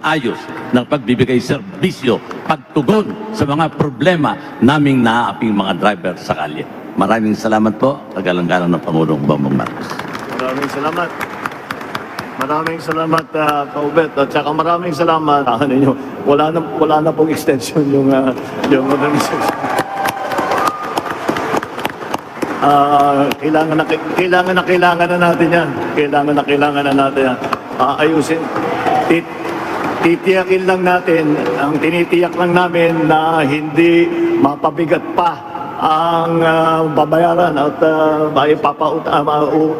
maayos ng pagbibigay serbisyo, pagtugon sa mga problema naming naaaping mga driver sa kalye. Maraming salamat po, kagalang-galang ng Pangulong Bongbong Marcos. Maraming salamat. Maraming salamat, Kaubet. At saka maraming salamat. Ninyo, wala na pong extension yung organization. Kailangan na natin yan. Kailangan na natin yan. Ayusin. Titiyakin lang natin, ang tinitiyak lang namin na hindi mapabigat pa ang babayaran at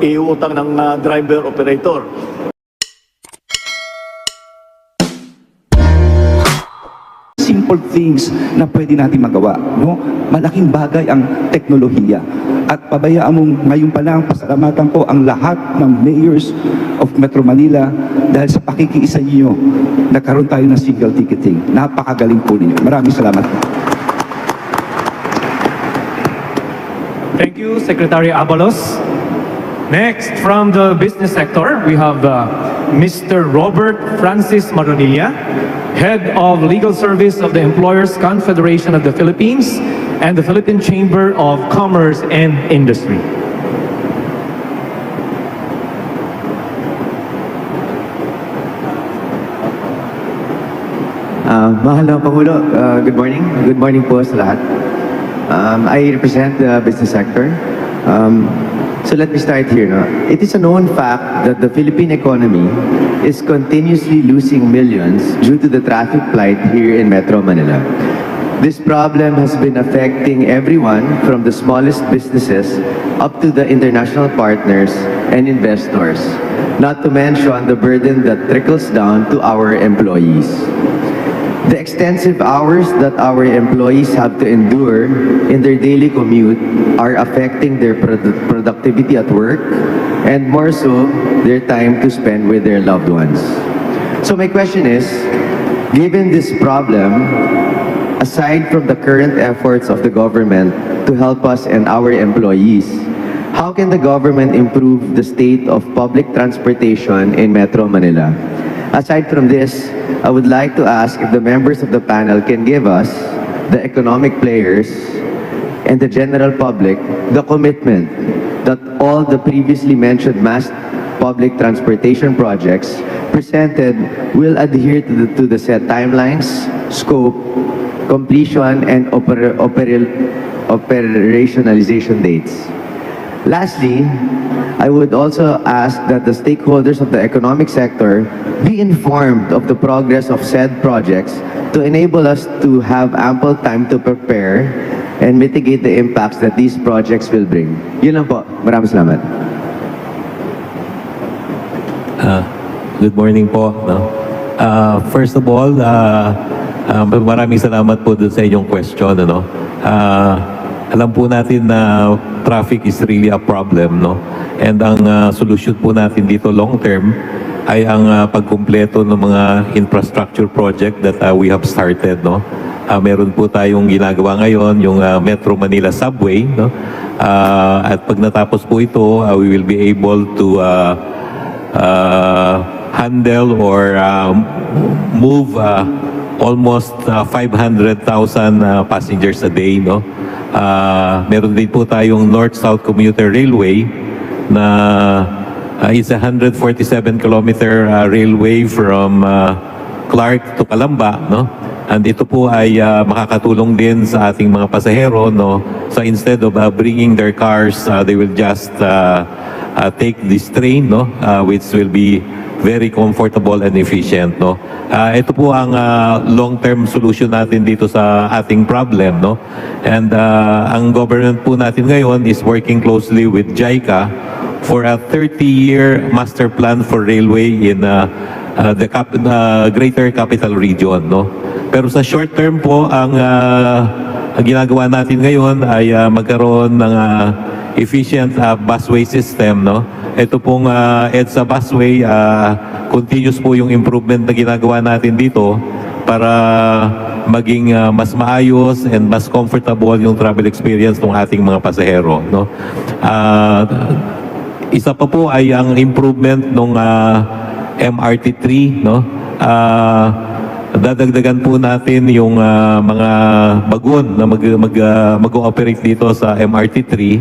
iuutang ng driver operator. Simple things na pwede natin magawa, no? Malaking bagay ang teknolohiya. At pabayaan mong ngayon pa lang, pasalamatan ko ang lahat ng mayors of Metro Manila dahil sa pakikiisa niyo, nagkaroon tayo ng single ticketing. Napakagaling po ninyo. Maraming salamat. Thank you, Secretary Abalos. Next, from the business sector, we have Mr. Robert Francis Maronilla, Head of Legal Service of the Employers Confederation of the Philippines and the Philippine Chamber of Commerce and Industry. Mahal na Pangulo, good morning. Good morning po sa lahat. I represent the business sector. So let me start here. No? It is a known fact that the Philippine economy is continuously losing millions due to the traffic plight here in Metro Manila. This problem has been affecting everyone from the smallest businesses up to the international partners and investors, not to mention the burden that trickles down to our employees. The extensive hours that our employees have to endure in their daily commute are affecting their productivity at work and more so, their time to spend with their loved ones. So my question is, given this problem, aside from the current efforts of the government to help us and our employees, how can the government improve the state of public transportation in Metro Manila? Aside from this, I would like to ask if the members of the panel can give us, the economic players, and the general public, the commitment that all the previously mentioned mass public transportation projects presented will adhere to the set timelines, scope, completion, and operationalization dates. Lastly, I would also ask that the stakeholders of the economic sector be informed of the progress of said projects to enable us to have ample time to prepare and mitigate the impacts that these projects will bring. Yun lang po. Maraming salamat. Good morning po. No? First of all, maraming salamat po dun sa inyong question. Ano? Alam po natin na traffic is really a problem, no? And ang solution po natin dito long term ay ang pagkumpleto ng mga infrastructure project that we have started, no? Meron po tayong ginagawa ngayon, yung Metro Manila Subway, no? At pag natapos po ito, we will be able to handle or move almost 500,000 passengers a day, no? Meron din po tayong North-South Commuter Railway na is a 147-kilometer railway from Clark to Calamba, no? And ito po ay makakatulong din sa ating mga pasahero, no? So instead of bringing their cars, they will just take this train, no? Which will be very comfortable and efficient, no? Ito po ang long-term solution natin dito sa ating problem, no? And ang government po natin ngayon is working closely with JICA for a 30-year master plan for railway in the Greater Capital Region, no? Pero sa short term po, ang ginagawa natin ngayon ay magkaroon ng efficient busway system, no? Ito pong EDSA busway, continuous po yung improvement na ginagawa natin dito para maging mas maayos and mas comfortable yung travel experience ng ating mga pasahero, no? Isa pa po ay ang improvement ng MRT3, no? dadagdagan po natin yung mga bagon na mag-ooperate dito sa MRT3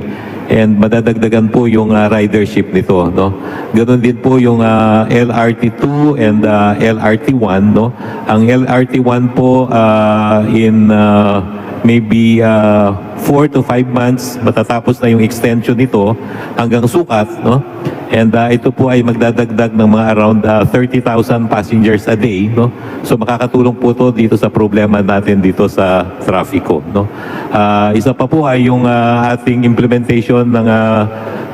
and madadagdagan po yung ridership nito, no? Ganon din po yung LRT2 and LRT1, no? Ang LRT1 po in maybe 4 to 5 months matatapos na yung extension nito hanggang Sukat, no? And ito po ay magdadagdag ng mga around 30,000 passengers a day, no? So makakatulong po to dito sa problema natin dito sa trafiko, no? Isa pa po ay yung ating implementation ng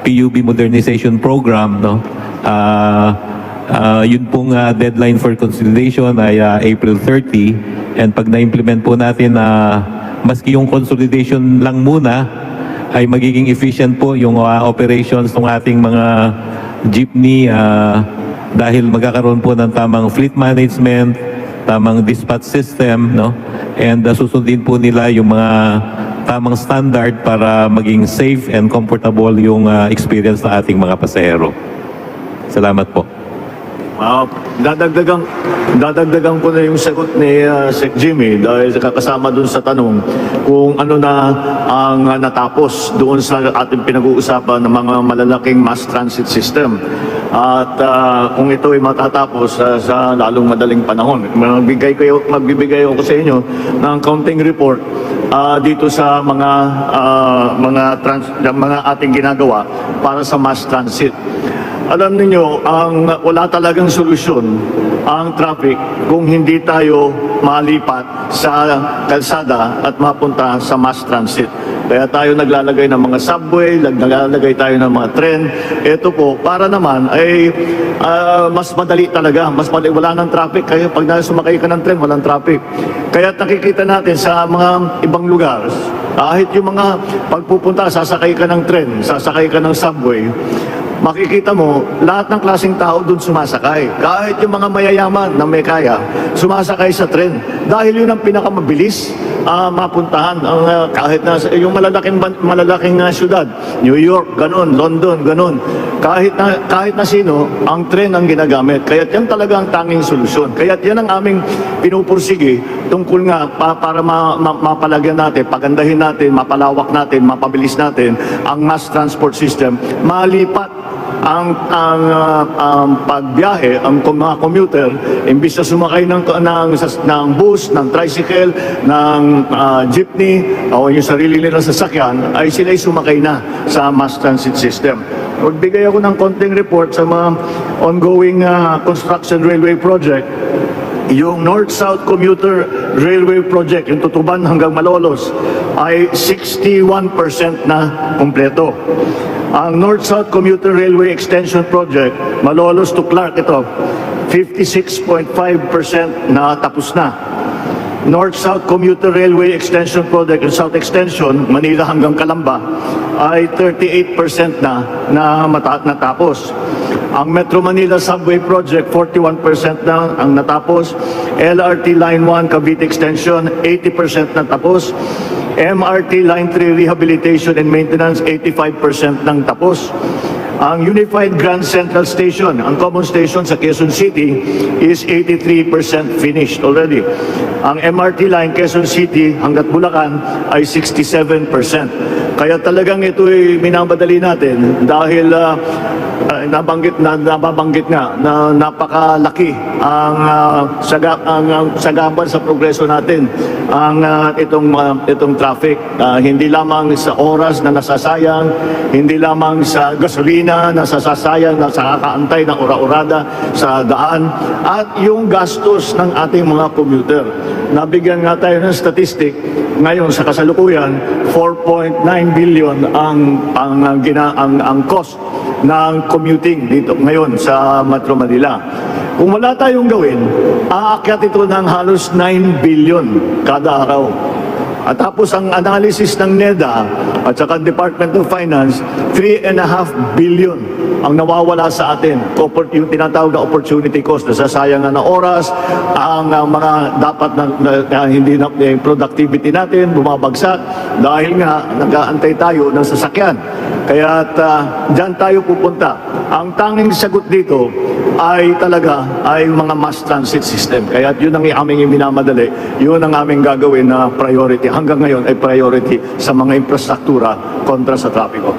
PUB modernization program, no? Yun pong deadline for consolidation ay April 30, and pag na-implement po natin maski yung consolidation lang muna ay magiging efficient po yung operations ng ating mga jeepney dahil magkakaroon po ng tamang fleet management, tamang dispatch system, no? And susundin po nila yung mga tamang standard para maging safe and comfortable yung experience ng ating mga pasahero. Salamat po. Dadagdagan ko na yung sagot ni Sec Jimmy dahil kakasama dun sa tanong kung ano na ang natapos doon sa ating pinag-uusapan ng mga malalaking mass transit system. At kung ito ay matatapos sa lalong madaling panahon, magbibigay ako sa inyo ng counting report dito sa mga ating ginagawa para sa mass transit. Alam niyo, wala talagang solusyon ang traffic kung hindi tayo malipat sa kalsada at mapunta sa mass transit. Kaya tayo naglalagay ng mga subway, naglalagay tayo ng mga tren. Ito po, para naman ay mas madali talaga. Mas madali, wala ng traffic. Kaya pag sumakay ka ng tren, walang traffic. Kaya nakikita natin sa mga ibang lugar, kahit yung mga pagpupunta, sasakay ka ng tren, sasakay ka ng subway, makikita mo, lahat ng klaseng tao doon sumasakay. Kahit yung mga mayayaman na may kaya, sumasakay sa tren. Dahil yun ang pinakamabilis mapuntahan. Kahit na yung malalaking syudad, New York, ganun, London, ganun. Kahit na sino, ang tren ang ginagamit. Kaya yan talaga ang tanging solusyon. Kaya yan ang aming pinupursige tungkol nga para mapalagyan natin, pagandahin natin, mapalawak natin, mapabilis natin ang mass transport system, malipat ang pagbiyahe, ang mga commuter, imbis na sumakay ng bus, ng tricycle, ng jeepney, o yung sarili nilang sasakyan, ay sila'y sumakay na sa mass transit system. Magbigay ako ng konting report sa mga ongoing construction railway project. Yung North-South Commuter Railway Project, yung Tutuban hanggang Malolos, ay 61% na kumpleto. Ang North-South Commuter Railway Extension Project, Malolos to Clark, ito, 56.5% na tapos na. North-South Commuter Railway Extension Project, yung South Extension, Manila hanggang Calamba, ay 38% na natapos. Ang Metro Manila Subway Project, 41% na ang natapos. LRT Line 1 Cavite Extension, 80% na tapos. MRT Line 3 Rehabilitation and Maintenance, 85% nang tapos. Ang Unified Grand Central Station, ang common station sa Quezon City, is 83% finished already. Ang MRT line Quezon City hanggat Bulacan ay 67%. Kaya talagang ito ay minamadali natin dahil nababanggit nga na napakalaki ang sagapan sa progreso natin itong traffic. Hindi lamang sa oras na nasasayang, hindi lamang sa gasolina na nasasayang, na nakakaantay ng ora-orada sa daan, at yung gastos ng ating mga commuter. Nabigyan nga tayo ng statistic ngayon sa kasalukuyan, 4.9 billion ang cost ng commuting dito ngayon sa Metro Manila. Kung wala tayong gawin, aakyat ito ng halos 9 billion kada araw. At tapos ang analysis ng NEDA at saka Department of Finance, 3.5 billion ang nawawala sa atin. Yung tinatawag na opportunity cost, nasasayang na oras, ang mga dapat na hindi na productivity natin, bumabagsak dahil nga nag-aantay tayo ng sasakyan. Kaya dyan tayo pupunta. Ang tanging sagot dito ay talaga ay mga mass transit system. Kaya yun ang aming minamadali, yun ang aming gagawin na priority. Hanggang ngayon ay priority sa mga infrastruktura kontra sa trapiko.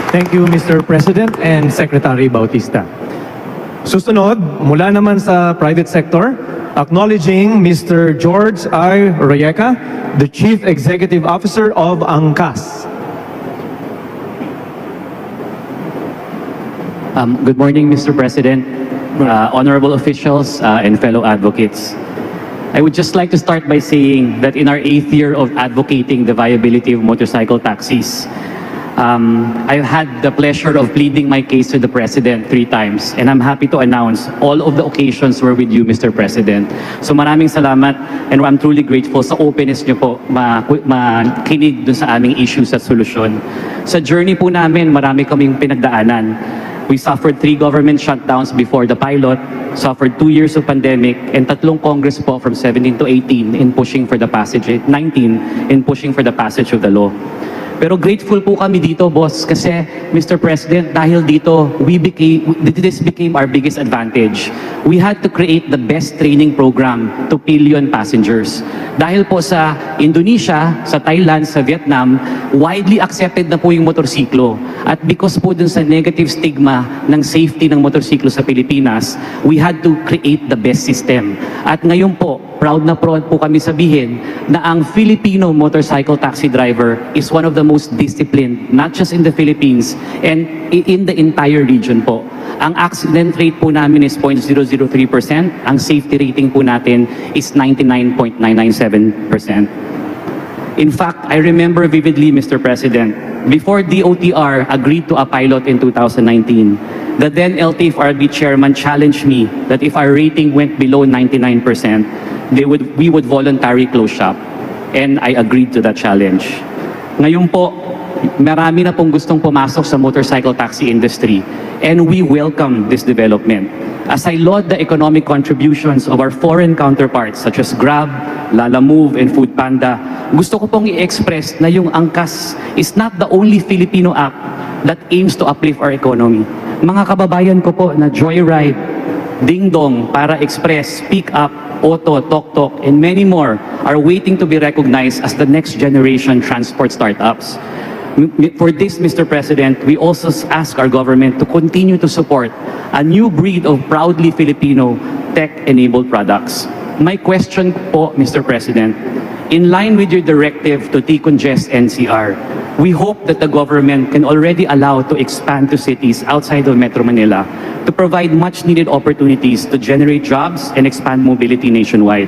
Thank you, Mr. President and Secretary Bautista. Susunod, mula naman sa private sector, acknowledging Mr. George I. Royeca, the Chief Executive Officer of ANCAS. Good morning, Mr. President, honorable officials, and fellow advocates. I would just like to start by saying that in our 8th year of advocating the viability of motorcycle taxis, I've had the pleasure of pleading my case to the President 3 times, and I'm happy to announce all of the occasions were with you, Mr. President. So maraming salamat, and I'm truly grateful sa openness niyo po makinig dun sa aming issues at solusyon. Sa journey po namin, marami kaming pinagdaanan. We suffered 3 government shutdowns before the pilot, suffered 2 years of pandemic, and 3 Congress po from 17 to 18 in pushing for the passage, 19 in pushing for the passage of the law. Pero grateful po kami dito, boss, kasi Mr. President, dahil dito, this became our biggest advantage. We had to create the best training program to pillion passengers. Dahil po sa Indonesia, sa Thailand, sa Vietnam, widely accepted na po yung motorsiklo. At because po dun sa negative stigma ng safety ng motorsiklo sa Pilipinas, we had to create the best system. At ngayon po, proud na proud po kami sabihin na ang Filipino motorcycle taxi driver is one of the most disciplined, not just in the Philippines, and in the entire region po. Ang accident rate po namin is 0.003%. Ang safety rating po natin is 99.997%. In fact, I remember vividly, Mr. President, before DOTR agreed to a pilot in 2019, the then LTFRB chairman challenged me that if our rating went below 99%, we would voluntarily close shop. And I agreed to that challenge. Ngayon po, marami na pong gustong pumasok sa motorcycle taxi industry, and we welcome this development. As I laud the economic contributions of our foreign counterparts such as Grab, Lalamove, and Foodpanda, gusto ko pong i-express na yung ANCAS is not the only Filipino app that aims to uplift our economy. Mga kababayan ko po na Joyride, Ding Dong, Para Express, Pick Up, Auto, Tok Tok, and many more are waiting to be recognized as the next generation transport startups. For this, Mr. President, we also ask our government to continue to support a new breed of proudly Filipino tech-enabled products. My question po, Mr. President, in line with your directive to decongest NCR, we hope that the government can already allow to expand to cities outside of Metro Manila to provide much-needed opportunities to generate jobs and expand mobility nationwide.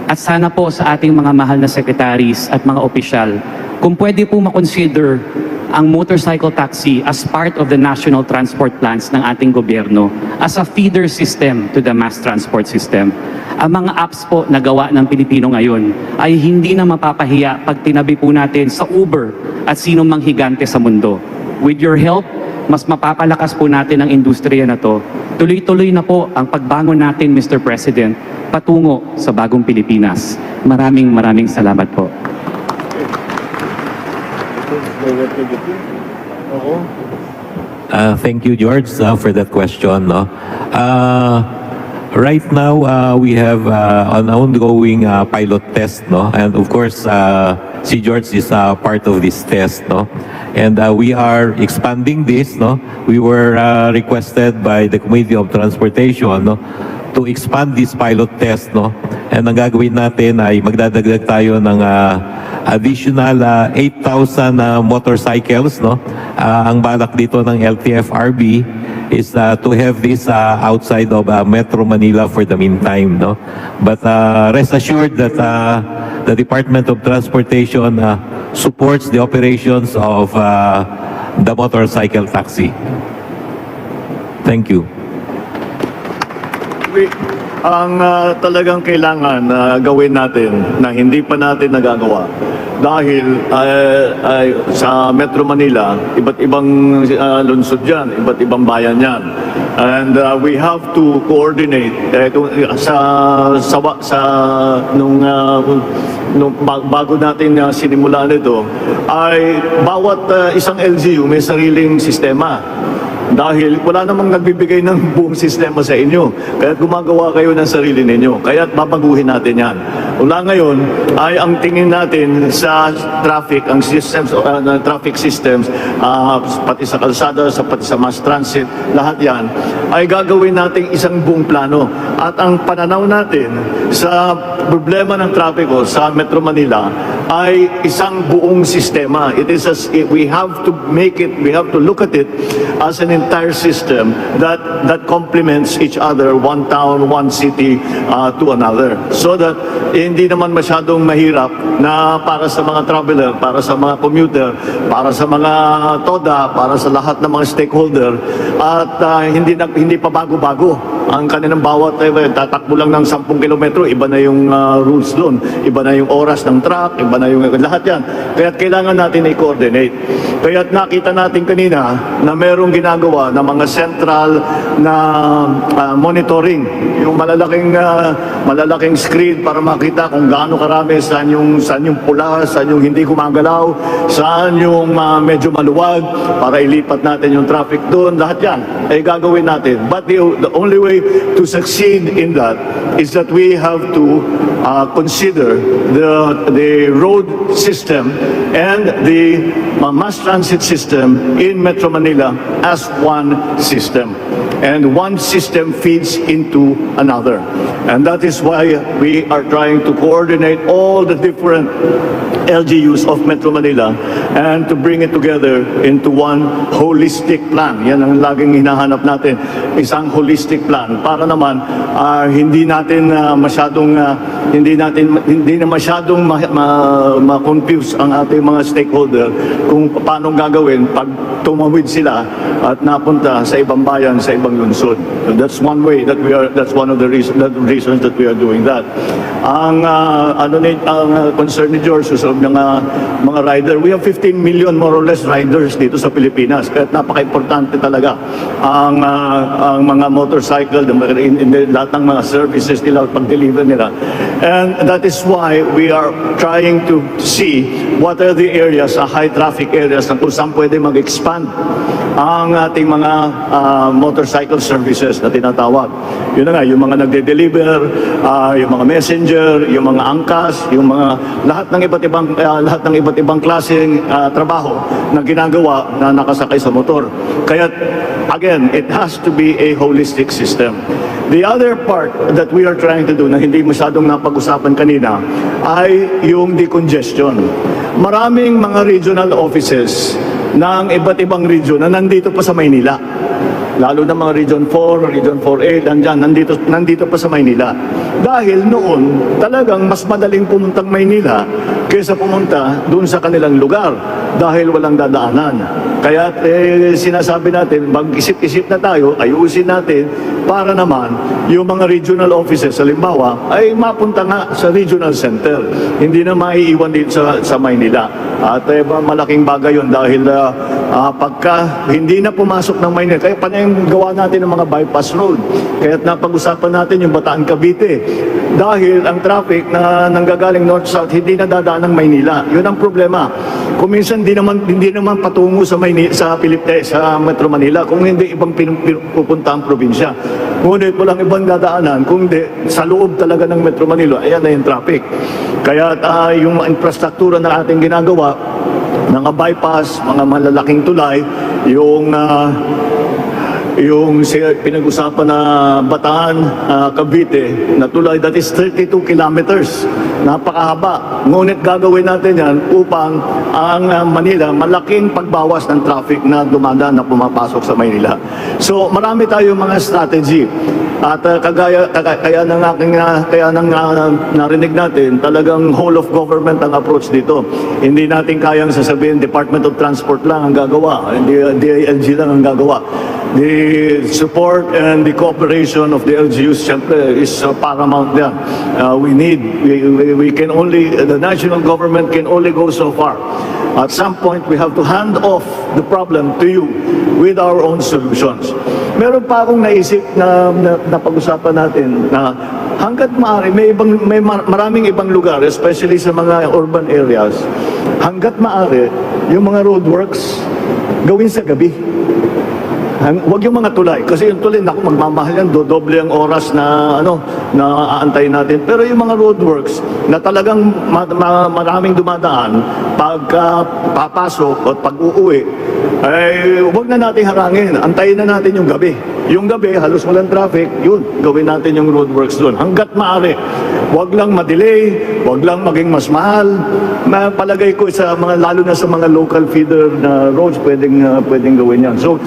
At sana po sa ating mga mahal na secretaries at mga opisyal, kung pwede po makonsider ang motorcycle taxi as part of the national transport plans ng ating gobyerno as a feeder system to the mass transport system. Ang mga apps po na gawa ng Pilipino ngayon ay hindi na mapapahiya pag tinabi po natin sa Uber at sino mang higante sa mundo. With your help, mas mapapalakas po natin ang industriya na to. Tuloy-tuloy na po ang pagbangon natin, Mr. President, patungo sa bagong Pilipinas. Maraming salamat po. Thank you, George, for that question. No? Right now, we have an ongoing pilot test, no? And of course, si George is part of this test, no? And we are expanding this, no? We were requested by the Committee of Transportation, no? To expand this pilot test, no? And ang gagawin natin ay magdadagdag tayo ng additional 8,000 motorcycles, no? Ang balak dito ng LTFRB is to have this outside of Metro Manila for the meantime, no? But rest assured that the Department of Transportation supports the operations of the motorcycle taxi. Thank you. Ang talagang kailangan gawin natin na hindi pa natin nagagawa dahil sa Metro Manila, iba't ibang lungsod yan, iba't ibang bayan yan. And we have to coordinate bago natin sinimulan ito ay bawat isang LGU may sariling sistema. Dahil wala namang nagbibigay ng buong sistema sa inyo. Kaya gumagawa kayo ng sarili ninyo. Kaya babaguhin natin yan. Mula ngayon ay ang tingin natin sa traffic, ang systems, traffic systems, pati sa kalsada, pati sa mass transit, lahat yan, ay gagawin natin isang buong plano. At ang pananaw natin sa problema ng trapiko sa Metro Manila ay isang buong sistema. We have to look at it as an entire system that complements each other, one town, one city to another. So that hindi naman masyadong mahirap na para sa mga traveler, para sa mga commuter, para sa mga TODA, para sa lahat ng mga stakeholder, at hindi pa bago-bago ang kanilang bawat tatakbo lang ng 10 kilometro, iba na yung rules doon, iba na yung oras ng truck, iba na yung lahat yan. Kaya kailangan natin i-coordinate. Kaya nakita natin kanina na merong ginagawa na mga central na monitoring, yung malalaking screen para makita kung gaano karami, saan yung pula, saan yung hindi gumagalaw, saan yung medyo maluwag, para ilipat natin yung traffic doon, lahat yan ay gagawin natin. But the only way to succeed in that is that we have to consider the road system and the mass transit system in Metro Manila as one system. And one system feeds into another. And that is why we are trying to coordinate all the different LGUs of Metro Manila and to bring it together into one holistic plan. Yan ang laging hinahanap natin, isang holistic plan para naman hindi na masyadong ma-confuse ang ating mga stakeholder kung paano gagawin pag tumawid sila at napunta sa ibang bayan, sa ibang lungsod. So that's one way that that's one of the reasons that we are doing that. Ang concern ni George sa mga rider, we have 15 million more or less riders dito sa Pilipinas. Kaya napaka-importante talaga ang mga motorcycle, lahat ng mga services nila, pag-deliver nila. And that is why we are trying to see what are the areas, high traffic areas, na kung saan pwede mag-expand ang ating mga motorcycle services na tinatawag. Yun na nga, yung mga nagde-deliver, yung mga messenger, yung mga angkas, yung mga lahat ng iba't ibang klaseng trabaho na ginagawa na nakasakay sa motor. Kaya again, it has to be a holistic system. The other part that we are trying to do na hindi masyadong napag-usapan kanina ay yung decongestion. Maraming mga regional offices ng iba't ibang region na nandito pa sa Maynila. Lalo na mga Region 4, Region 4A, nandito pa sa Maynila. Dahil noon, talagang mas madaling pumuntang Maynila kaysa pumunta doon sa kanilang lugar dahil walang dadaanan. Kaya sinasabi natin, mag-isip-isip na tayo, ayusin natin para naman yung mga regional offices, halimbawa, ay mapunta nga sa regional center. Hindi na maiiwan dito sa Maynila. At malaking bagay yun dahil pagka hindi na pumasok ng Maynila, kaya panayang gawa natin ng mga bypass road. Kaya napag-usapan natin yung Bataan Cavite. Dahil ang traffic na nanggagaling north-south, hindi na dadaan ng Maynila. Yun ang problema. Kung minsan hindi naman patungo sa Metro Manila, kung hindi ibang pupunta ang probinsya. Ngunit walang ibang dadaanan, kung hindi sa loob talaga ng Metro Manila, ayan na yung traffic. Kaya yung infrastruktura na ating ginagawa, mga bypass, mga malalaking tulay, yung pinag-usapan na Bataan, Cavite, na tulay, that is 32 kilometers. Napakahaba. Ngunit gagawin natin yan upang ang Manila, malaking pagbawas ng traffic na dumadaan na pumapasok sa Maynila. So marami tayong mga strategy. At kaya nang narinig natin, talagang whole of government ang approach dito. Hindi natin kayang sasabihin Department of Transport lang ang gagawa, hindi DILG lang ang gagawa. The support and the cooperation of the LGUs syempre is paramount there. We can only, the national government can only go so far. At some point, we have to hand off the problem to you with our own solutions. Meron pa akong naisip na pag-usapan natin na hanggat maaari, maraming ibang lugar, especially sa mga urban areas, hanggat maaari, yung mga roadworks, gawin sa gabi. Huwag yung mga tulay. Kasi yung tulay, naku, magmamahal yan, doble ang oras na aantayin natin. Pero yung mga roadworks na talagang maraming dumadaan, pagka papasok at pag-uuwi, ay huwag na natin harangin. Antayin na natin yung gabi. Yung gabi, halos walang traffic, yun, gawin natin yung roadworks doon. Hanggat maaari. Huwag lang ma-delay, huwag lang maging mas mahal. Palagay ko lalo na sa mga local feeder na roads, pwedeng gawin yan. So,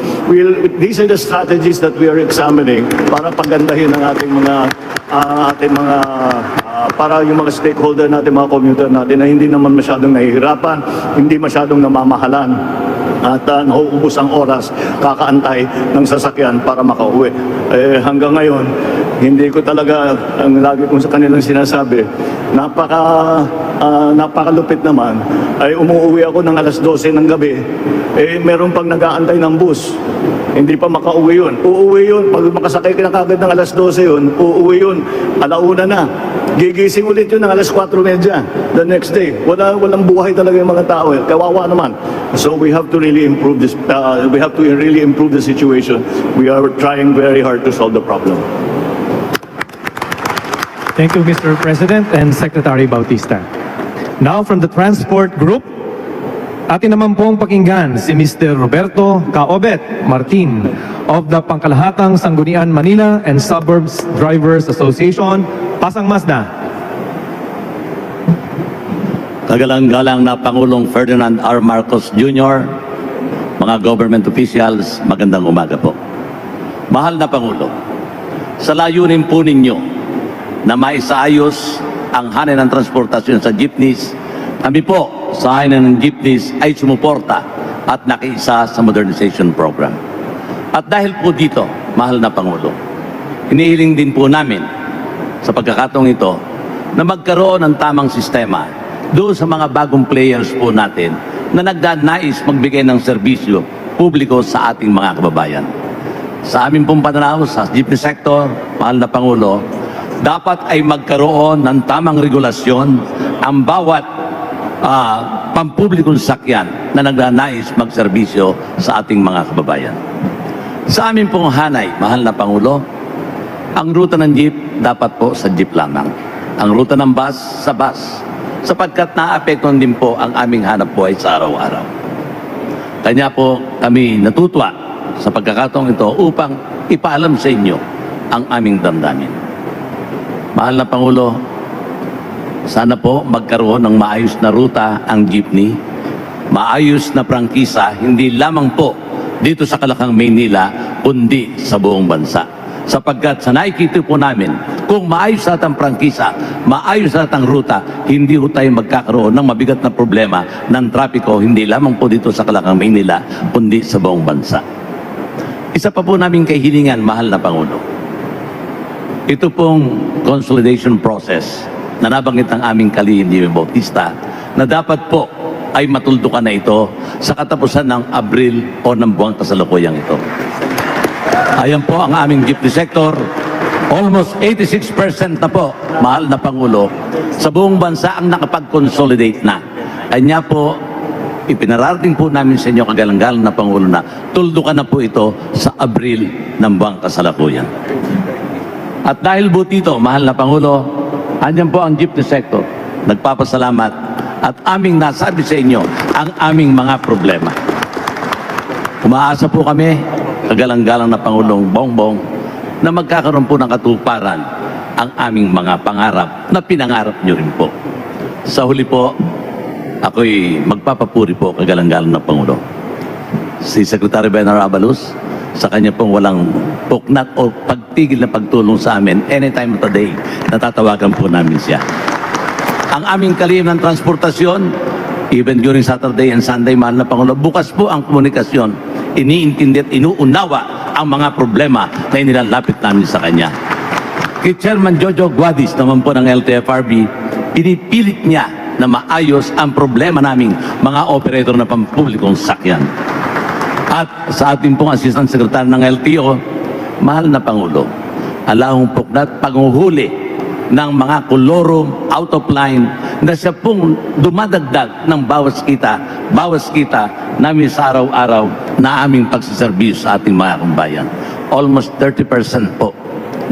these are the strategies that we are examining para pagandahin ang ating mga para yung mga stakeholder natin, mga commuter natin na hindi naman masyadong nahihirapan, hindi masyadong namamahalan at nauubos ang oras kakaantay ng sasakyan para makauwi. Hanggang ngayon, hindi ko talaga, ang lagi kong sa kanilang sinasabi, napakalupit naman, ay umuwi ako ng alas 12 ng gabi, meron pang nag-aantay ng bus. Hindi pa makauwi yun. Uuwi yun. Pag makasakay ka na kagad ng alas 12 yun, uuwi yun. Alauna na. Gigising ulit yun ng alas 4:30 the next day. Walang buhay talaga yung mga tao. Kawawa naman. So we have to really improve this. We have to really improve the situation. We are trying very hard to solve the problem. Thank you, Mr. President and Secretary Bautista. Now from the Transport Group, atin naman pong pakinggan si Mr. Roberto Caobet Martin of the Pangkalahatang Sangguniang Manila and Suburbs Drivers Association, Pasang Mazda. Kagalang-galang na Pangulong Ferdinand R. Marcos Jr., mga government officials, magandang umaga po. Mahal na Pangulo, sa layunin po ninyo na maisaayos ang hanay ng transportasyon sa jeepneys, kami po sa hanay ng jeepneys ay sumuporta at nakiisa sa modernization program. At dahil po dito, mahal na Pangulo, hinihiling din po namin sa pagkakataong ito na magkaroon ng tamang sistema doon sa mga bagong players po natin na nagdanais magbigay ng serbisyo publiko sa ating mga kababayan. Sa aming pong pananaw sa jeepney sector, mahal na Pangulo, dapat ay magkaroon ng tamang regulasyon ang bawat pampublikong sakyan na nagdanais magserbisyo sa ating mga kababayan. Sa amin pong hanay, mahal na Pangulo, ang ruta ng jeep dapat po sa jeep lamang. Ang ruta ng bus sa bus, sapagkat naapektuhan din po ang aming hanap buhay sa araw-araw. Kanya po kami natutuwa sa pagkakataong ito upang ipaalam sa inyo ang aming damdamin. Mahal na Pangulo, sana po magkaroon ng maayos na ruta ang jeepney, maayos na prangkisa, hindi lamang po dito sa Kalakang, Maynila, kundi sa buong bansa. Sapagkat sa nakikita po namin, kung maayos lahat ang prangkisa, maayos lahat ang ruta, hindi po tayo magkakaroon ng mabigat na problema ng trapiko, hindi lamang po dito sa Kalakang, Maynila, kundi sa buong bansa. Isa pa po namin kahilingan, mahal na Pangulo. Ito pong consolidation process na nabanggit ng aming Kalihim ni Bautista na dapat po ay matuldukan na ito sa katapusan ng Abril o ng buwang kasalukuyang ito. Ayan po ang aming jeepney sector. Almost 86% na po, mahal na Pangulo, sa buong bansa ang nakapag-consolidate na. Kanya po, ipinarating po namin sa inyo kagalang-galang na Pangulo na tuldukan na po ito sa Abril ng buwang kasalukuyan. At dahil po dito, mahal na Pangulo, andyan po ang jeepney sector. Nagpapasalamat at aming nasabi sa inyo ang aming mga problema. Umaasa po kami, kagalang-galang na Pangulong Bongbong, na magkakaroon po ng katuparan ang aming mga pangarap na pinangarap nyo rin po. Sa huli po, ako'y magpapapuri po kagalang-galang na Pangulo si Secretary Benar Abalos sa kanya pong walang puknat o pagtigil na pagtulong sa amin anytime of the day. Natatawagan po namin siya. Ang aming kalihim ng transportasyon, even during Saturday and Sunday, mahal na Pangulo, bukas po ang komunikasyon. Iniintindi at inuunawa ang mga problema na inilalapit namin sa kanya. Kay Chairman Jojo Guadis naman po ng LTFRB, pinipilit niya na maayos ang problema naming mga operator na pampublikong sakyan. At sa ating pong Assistant Secretary ng LTO, mahal na Pangulo, alahong puknat panghuhuli ng mga kolorum out of line na siya pong dumadagdag ng bawas kita namin sa araw-araw na aming pagsiservis sa ating mga kumbayan. Almost 30% po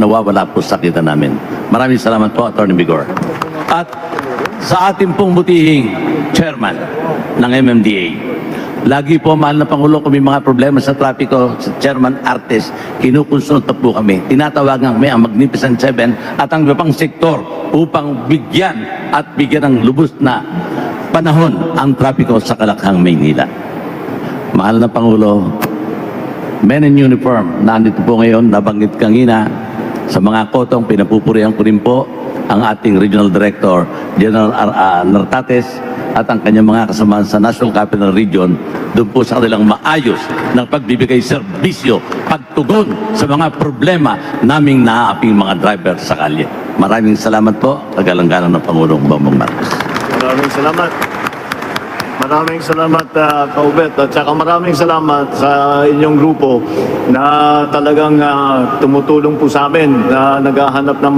nawawala po sa kita namin. Maraming salamat po, Atty. Bigor. At sa ating pong butihing chairman ng MMDA, lagi po, mahal na Pangulo, kung may mga problema sa trapiko, sa Chairman Artes, kinukonsulta po kami. Tinatawagan kami ang Magnificent Seven at ang iba pang sektor upang bigyan ng lubos na panahon ang trapiko sa Kalakhang, Maynila. Mahal na Pangulo, men in uniform, nandito po ngayon, nabanggit kanina, sa mga kotong, pinapupurihan ko rin po ang ating Regional Director, General Nartates, at ang kanyang mga kasamahan sa National Capital Region, doon po sa kanilang maayos ng pagbibigay serbisyo, pagtugon sa mga problema naming naaaping mga driver sa kalye. Maraming salamat po, kagalang-galang ng Pangulong Bongbong Marcos. Maraming salamat. Maraming salamat, Kaubet. At saka maraming salamat sa inyong grupo na talagang tumutulong po sa amin na naghahanap ng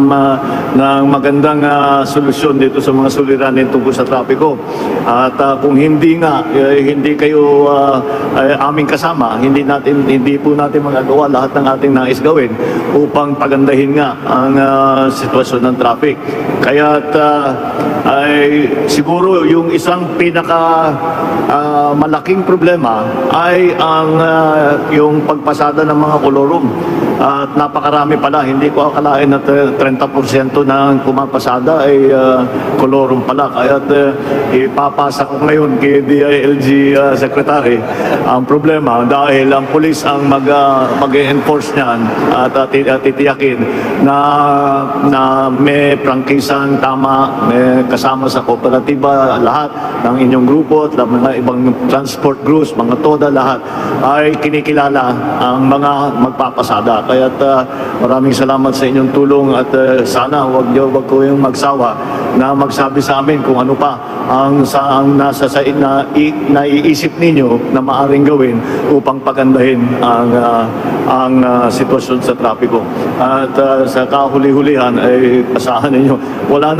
magandang solusyon dito sa mga suliranin tungkol sa trapiko. At kung hindi hindi kayo aming kasama, hindi po natin magagawa lahat ng ating nais gawin upang pagandahin nga ang sitwasyon ng traffic. Kaya ay siguro yung isang malaking problema ay ang yung pagpasada ng mga kolorum. At napakarami pala, hindi ko akalain na 30% ng pumapasada ay kolorum pala. Kaya ipapasa ko ngayon kay DILG Secretary ang problema dahil ang pulis ang mag-enforce niyan at titiyakin na may prangkisang tama, may kasama sa kooperatiba, lahat ng inyong grupo at mga ibang transport groups, mga TODA, lahat ay kinikilala ang mga magpapasada. Kaya maraming salamat sa inyong tulong at sana wag ko yung magsawa na magsabi sa amin kung ano pa ang nasa naiisip ninyo na maaring gawin upang pagandahin ang sitwasyon sa trapiko. At sa kahuli-hulihan ay pasahan ninyo. Wala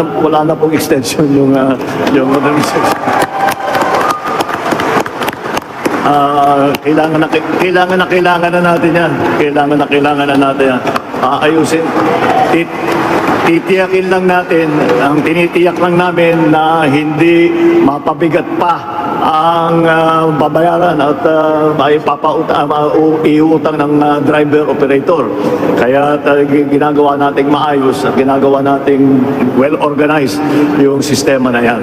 na pong extension yung modernization. Kailangan na natin yan. Kailangan na natin yan. Ayusin. Titiyakin lang natin, ang tinitiyak lang namin na hindi mapabigat pa ang babayaran at iutang ng driver operator. Kaya ginagawa nating maayos at ginagawa nating well-organized yung sistema na yan.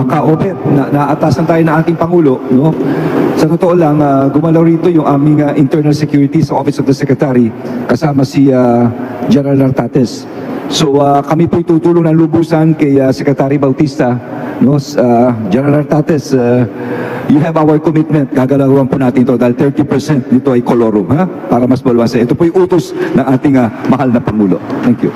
Kaopet, naatasan tayo ng ating Pangulo, no? Sa totoo lang, gumalaw rito yung aming internal security sa Office of the Secretary kasama si General Nartates. So kami po tutulong ng lubusan kay Secretary Bautista, no? General Nartates, you have our commitment. Gagalawan po natin ito dahil 30% nito ay kolorum, ha? Para mas balwansa. Ito po yung utos ng ating mahal na Pangulo. Thank you.